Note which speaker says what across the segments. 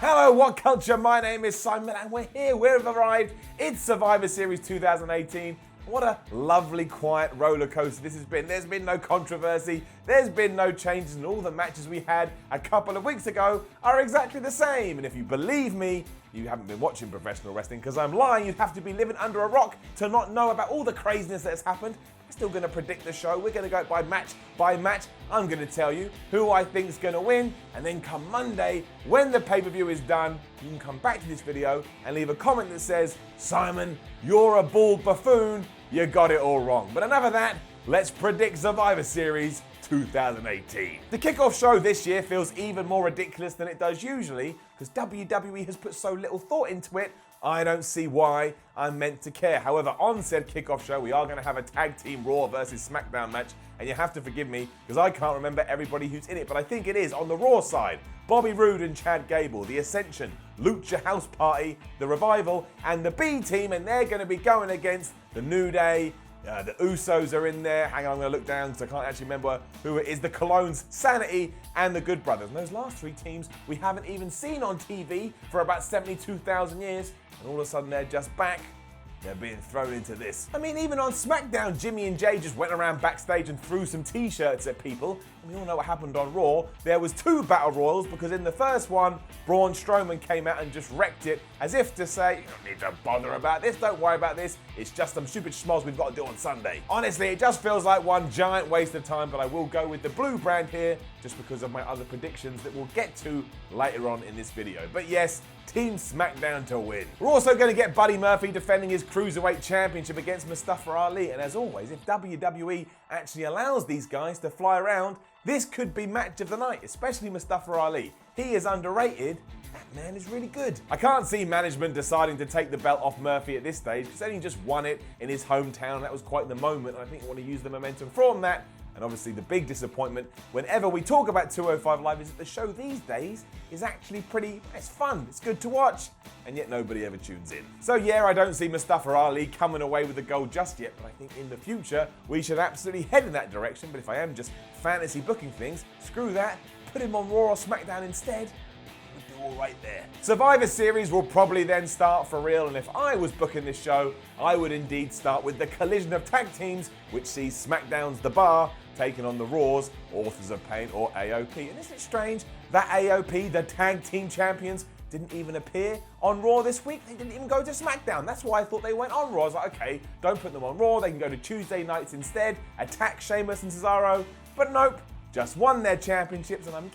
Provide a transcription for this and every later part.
Speaker 1: Hello, What Culture? My name is Simon and we're here. We've arrived. It's Survivor Series 2018. What a lovely, quiet roller coaster this has been. There's been no controversy. There's been no changes, and all the matches we had a couple of weeks ago are exactly the same. And if you believe me, you haven't been watching professional wrestling because I'm lying. You'd have to be living under a rock to not know about all the craziness that's happened. We're still going to predict the show. We're going to go by match. I'm going to tell you who I think is going to win. And then come Monday, when the pay-per-view is done, you can come back to this video and leave a comment that says, Simon, you're a bald buffoon. You got it all wrong. But enough of that. Let's predict Survivor Series 2018. The kickoff show this year feels even more ridiculous than it does usually because WWE has put so little thought into it. I don't see why I'm meant to care. However, on said kickoff show, we are going to have a tag team Raw versus Smackdown match, and you have to forgive me because I can't remember everybody who's in it, but I think it is on the Raw side. Bobby Roode and Chad Gable, The Ascension, Lucha House Party, The Revival, and the B Team, and they're going to be going against the New Day. The Usos are in there. Hang on, I'm going to look down because I can't actually remember who it is. The Colognes, Sanity, and the Good Brothers. And those last three teams we haven't even seen on TV for about 72,000 years. And all of a sudden they're just back. They're being thrown into this. I mean, even on Smackdown, Jimmy and Jay just went around backstage and threw some t-shirts at people. And we all know what happened on Raw. There was two Battle Royals because in the first one, Braun Strowman came out and just wrecked it as if to say, you don't need to bother about this, don't worry about this. It's just some stupid schmoz we've got to do on Sunday. Honestly, it just feels like one giant waste of time, but I will go with the blue brand here just because of my other predictions that we'll get to later on in this video. But yes, Team Smackdown to win. We're also going to get Buddy Murphy defending his Cruiserweight Championship against Mustafa Ali. And as always, if WWE actually allows these guys to fly around, this could be match of the night, especially Mustafa Ali. He is underrated. That man is really good. I can't see management deciding to take the belt off Murphy at this stage because he just won it in his hometown. That was quite the moment. I think I want to use the momentum from that. And obviously the big disappointment whenever we talk about 205 Live is that the show these days is actually it's fun, it's good to watch, and yet nobody ever tunes in. So yeah, I don't see Mustafa Ali coming away with the gold just yet, but I think in the future we should absolutely head in that direction. But if I am just fantasy booking things, screw that, put him on Raw or Smackdown instead. We'll do all right there. Survivor Series will probably then start for real, and if I was booking this show, I would indeed start with the collision of tag teams, which sees SmackDown's The Bar taking on the Raw's Authors of Pain or AOP. And isn't it strange that AOP, the tag team champions, didn't even appear on Raw this week? They didn't even go to SmackDown. That's why I thought they went on Raw. I was like, okay, don't put them on Raw. They can go to Tuesday nights instead, attack Sheamus and Cesaro. But nope, just won their championships and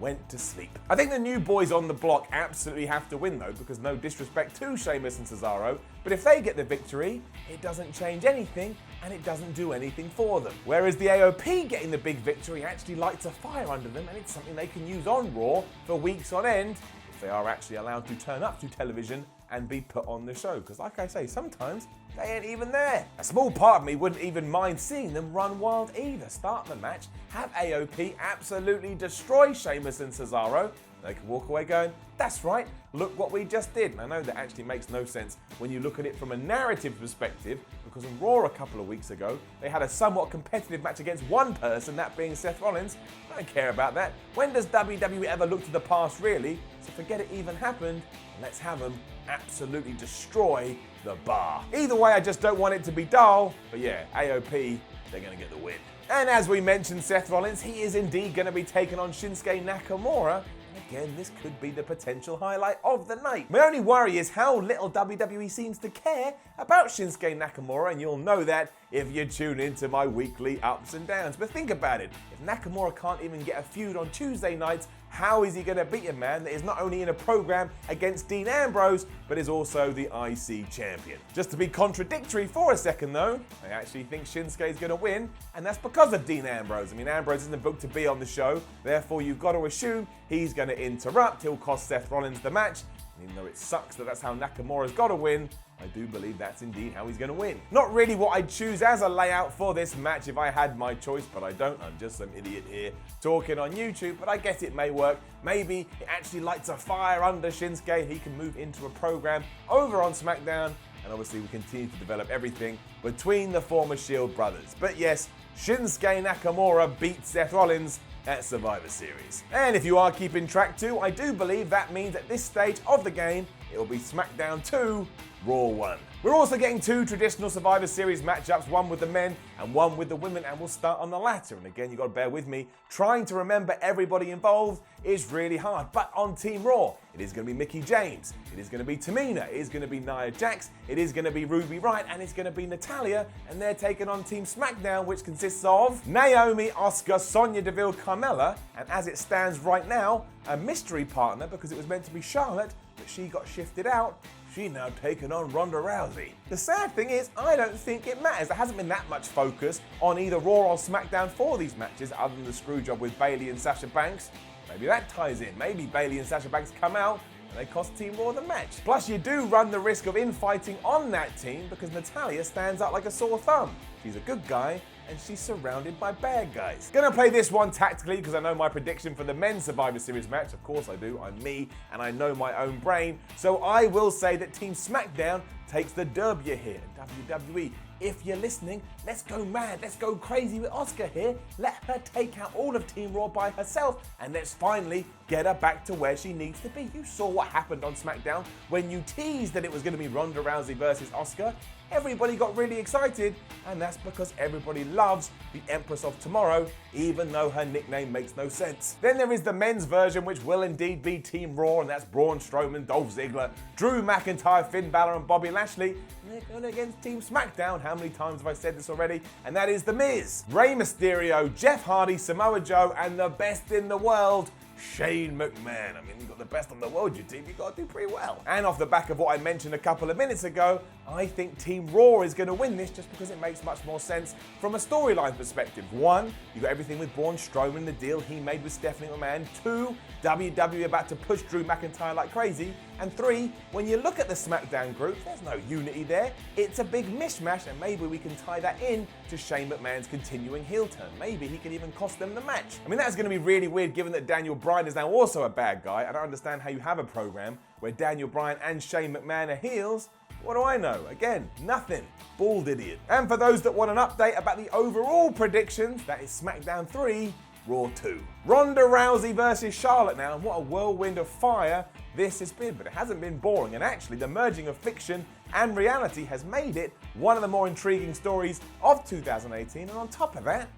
Speaker 1: went to sleep. I think the new boys on the block absolutely have to win though, because no disrespect to Sheamus and Cesaro, but if they get the victory, it doesn't change anything and it doesn't do anything for them. Whereas the AOP getting the big victory actually lights a fire under them, and it's something they can use on Raw for weeks on end if they are actually allowed to turn up to television and be put on the show. Because like I say, sometimes they ain't even there. A small part of me wouldn't even mind seeing them run wild either. Start the match, have AOP absolutely destroy Sheamus and Cesaro. They can walk away going, that's right, look what we just did. And I know that actually makes no sense when you look at it from a narrative perspective, because on Raw a couple of weeks ago, they had a somewhat competitive match against one person, that being Seth Rollins. I don't care about that. When does WWE ever look to the past, really? So forget it even happened. Let's have them absolutely destroy the Bar. Either way, I just don't want it to be dull. But yeah, AOP, they're going to get the win. And as we mentioned, Seth Rollins, he is indeed going to be taking on Shinsuke Nakamura. And again, this could be the potential highlight of the night. My only worry is how little WWE seems to care about Shinsuke Nakamura, and you'll know that if you tune into my weekly ups and downs. But think about it, if Nakamura can't even get a feud on Tuesday nights, how is he going to beat a man that is not only in a program against Dean Ambrose, but is also the IC champion? Just to be contradictory for a second though, I actually think Shinsuke is going to win, and that's because of Dean Ambrose. I mean, Ambrose isn't booked to be on the show, therefore you've got to assume he's going to interrupt, he'll cost Seth Rollins the match, and even though it sucks that that's how Nakamura's got to win, I do believe that's indeed how he's going to win. Not really what I'd choose as a layout for this match if I had my choice, but I don't. I'm just some idiot here talking on YouTube, but I guess it may work. Maybe it actually lights a fire under Shinsuke. He can move into a program over on SmackDown, and obviously we continue to develop everything between the former Shield brothers. But yes, Shinsuke Nakamura beats Seth Rollins, at Survivor Series. And if you are keeping track too, I do believe that means at this stage of the game, it will be Smackdown 2, Raw 1. We're also getting 2 traditional Survivor Series matchups, one with the men and one with the women, and we'll start on the latter. And again, you've got to bear with me. Trying to remember everybody involved is really hard. But on Team Raw, it is going to be Mickie James, it is going to be Tamina, it is going to be Nia Jax, it is going to be Ruby Riott, and it's going to be Natalya, and they're taking on Team SmackDown, which consists of Naomi, Asuka, Sonya Deville, Carmella, and as it stands right now, a mystery partner, because it was meant to be Charlotte, but she got shifted out. She's now taken on Ronda Rousey. The sad thing is, I don't think it matters. There hasn't been that much focus on either Raw or SmackDown for these matches, other than the screw job with Bayley and Sasha Banks. Maybe that ties in. Maybe Bayley and Sasha Banks come out and they cost Team Raw the match. Plus, you do run the risk of infighting on that team because Natalya stands out like a sore thumb. She's a good guy, and she's surrounded by bad guys. Gonna play this one tactically because I know my prediction for the men's Survivor Series match. Of course I do, I'm me, and I know my own brain. So I will say that Team SmackDown takes the W here. WWE, if you're listening, let's go mad, let's go crazy with Asuka here. Let her take out all of Team Raw by herself, and let's finally get her back to where she needs to be. You saw what happened on SmackDown when you teased that it was gonna be Ronda Rousey versus Asuka. Everybody got really excited, and that's because everybody loves the Empress of Tomorrow, even though her nickname makes no sense. Then there is the men's version, which will indeed be Team Raw, and that's Braun Strowman, Dolph Ziggler, Drew McIntyre, Finn Balor, and Bobby Lashley. And they're going against Team SmackDown. How many times have I said this already? And that is The Miz, Rey Mysterio, Jeff Hardy, Samoa Joe, and the best in the world, Shane McMahon. I mean, you've got the best in the world, your team. You've got to do pretty well. And off the back of what I mentioned a couple of minutes ago, I think Team Raw is going to win this just because it makes much more sense from a storyline perspective. 1, you got everything with Braun Strowman, the deal he made with Stephanie McMahon. 2, WWE about to push Drew McIntyre like crazy. And 3, when you look at the SmackDown group, there's no unity there. It's a big mishmash, and maybe we can tie that in to Shane McMahon's continuing heel turn. Maybe he can even cost them the match. I mean, that's going to be really weird given that Daniel Bryan is now also a bad guy. I don't understand how you have a program where Daniel Bryan and Shane McMahon are heels. What do I know? Again, nothing. Bald idiot. And for those that want an update about the overall predictions, that is SmackDown 3, Raw 2. Ronda Rousey versus Charlotte now, and what a whirlwind of fire this has been. But it hasn't been boring, and actually the merging of fiction and reality has made it one of the more intriguing stories of 2018, and on top of that,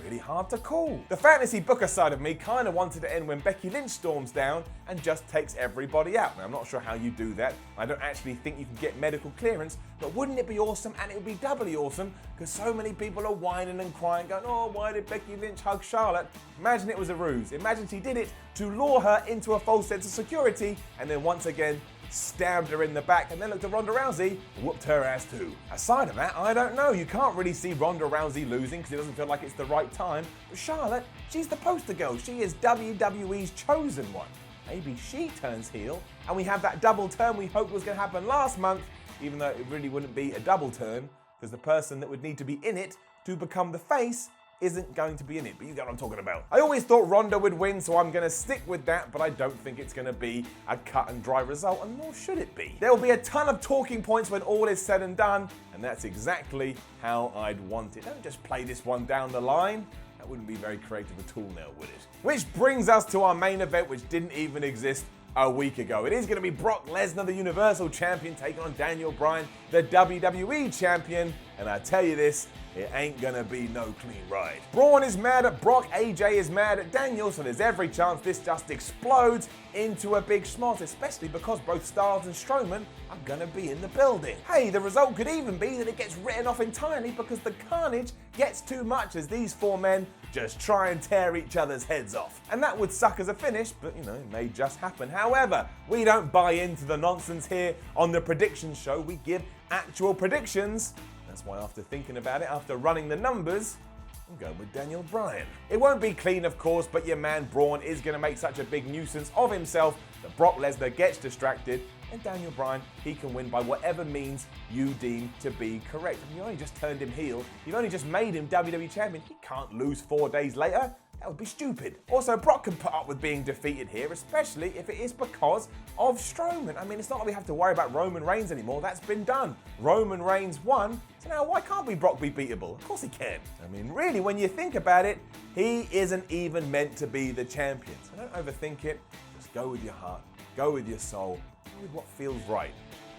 Speaker 1: really hard to call. The fantasy booker side of me kind of wanted to end when Becky Lynch storms down and just takes everybody out. Now, I'm not sure how you do that. I don't actually think you can get medical clearance, but wouldn't it be awesome? And it would be doubly awesome because so many people are whining and crying, going, oh, why did Becky Lynch hug Charlotte? Imagine it was a ruse. Imagine she did it to lure her into a false sense of security, and then once again, stabbed her in the back, and then looked at Ronda Rousey, whooped her ass too. Aside of that, I don't know. You can't really see Ronda Rousey losing because it doesn't feel like it's the right time. But Charlotte, she's the poster girl. She is WWE's chosen one. Maybe she turns heel, and we have that double turn we hoped was going to happen last month, even though it really wouldn't be a double turn, because the person that would need to be in it to become the face isn't going to be in it, but you get what I'm talking about. I always thought Ronda would win, so I'm going to stick with that, but I don't think it's going to be a cut and dry result, and nor should it be. There will be a ton of talking points when all is said and done, and that's exactly how I'd want it. Don't just play this one down the line. That wouldn't be very creative at all now, would it? Which brings us to our main event, which didn't even exist a week ago. It is going to be Brock Lesnar, the Universal Champion, taking on Daniel Bryan, the WWE Champion, and I tell you this, it ain't gonna be no clean ride. Braun is mad at Brock, AJ is mad at Daniel, so there's every chance this just explodes into a big schmoz, especially because both Styles and Strowman are gonna be in the building. Hey, the result could even be that it gets written off entirely because the carnage gets too much as these 4 men just try and tear each other's heads off. And that would suck as a finish, but you know, it may just happen. However, we don't buy into the nonsense here on the prediction show. We give actual predictions. That's why after thinking about it, after running the numbers, I'm going with Daniel Bryan. It won't be clean, of course, but your man Braun is going to make such a big nuisance of himself that Brock Lesnar gets distracted, and Daniel Bryan, he can win by whatever means you deem to be correct. I mean, you only just turned him heel. You've only just made him WWE Champion. He can't lose 4 days later. That would be stupid. Also, Brock can put up with being defeated here, especially if it is because of Strowman. I mean, it's not like we have to worry about Roman Reigns anymore. That's been done. Roman Reigns won, so now why can't Brock be beatable? Of course he can. I mean, really, when you think about it, he isn't even meant to be the champion. So don't overthink it. Just go with your heart, go with your soul, go with what feels right.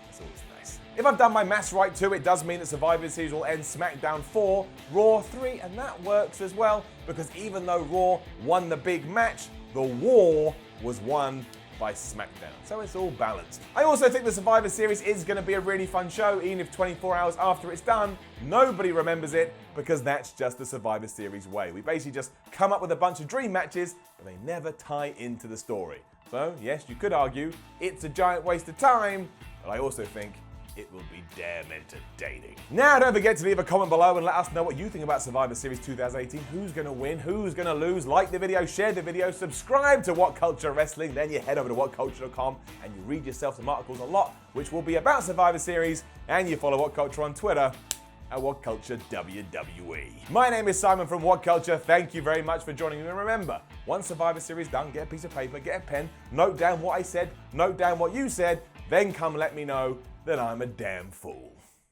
Speaker 1: That's always nice. If I've done my maths right too, it does mean that Survivor Series will end Smackdown 4, Raw 3, and that works as well, because even though Raw won the big match, the war was won by Smackdown. So it's all balanced. I also think the Survivor Series is going to be a really fun show, even if 24 hours after it's done, nobody remembers it, because that's just the Survivor Series way. We basically just come up with a bunch of dream matches, but they never tie into the story. So yes, you could argue it's a giant waste of time, but I also think it will be damn entertaining. Now, don't forget to leave a comment below and let us know what you think about Survivor Series 2018. Who's going to win? Who's going to lose? Like the video, share the video, subscribe to WhatCulture Wrestling. Then you head over to WhatCulture.com and you read yourself some articles a lot, which will be about Survivor Series. And you follow WhatCulture on Twitter at WhatCulture WWE. My name is Simon from WhatCulture. Thank you very much for joining me. And remember, once Survivor Series done, get a piece of paper, get a pen, note down what I said, note down what you said, then come let me know that I'm a damn fool.